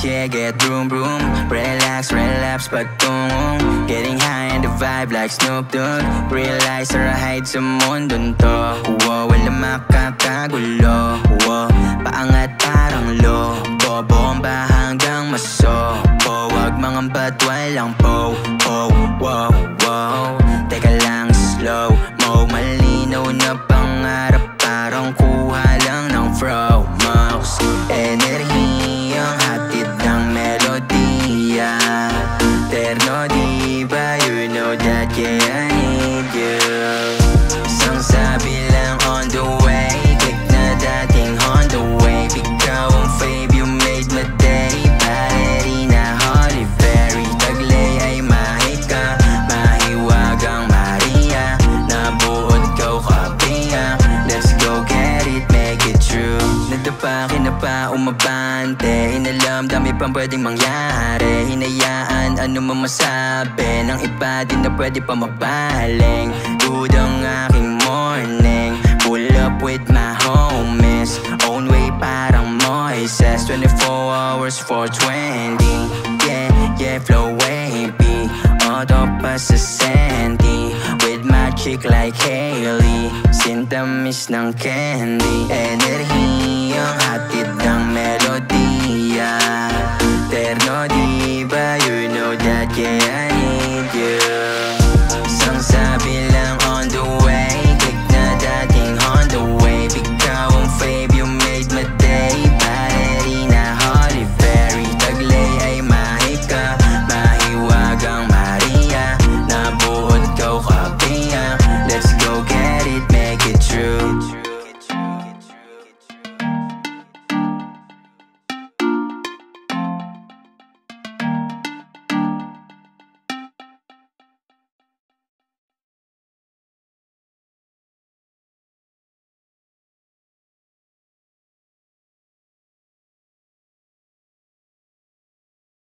yeah, get vroom vroom. Relax, relapse, patungong. Getting high and the vibe like Snoop Dogg. Realize or hide sa mundong to. Whoa, wala makakagulo. Whoa, paangat parang lobo. Bomba hanggang masopo. Wag mangambat, walang po. Oh, wow, wow. Teka lang, slow mo. Malinaw na pangarap, parang kuha lang ng Fro Max. Enerhiyang hatid ng melodiya. Terno diba, you know that, yeah, I need you. Isang sabi lang on the way. Click na dating on the wave. Ikaw ang fave, you made my day. Ballerina, Holly Berry. Taglay ay mahika, mahiwagang Maria. Nabuot ko kabiyak. Let's go get it, make it true. Nadapa, kinapa, umabante. Inalam, dami pang pwedeng mangyari. Hinayaan, ano man masabi ng iba, di na pwede pa mabaling. Good ang aking morning. Pull up with my homies. Own way parang Moises. 24 hours for 20. Yeah, yeah, flow wavy. Auto pa sa Sandy. With my chick like Hailey. Sintamis ng candy. Enerhiyang hatid ng melodiya. Terno diba, you know that, yeah,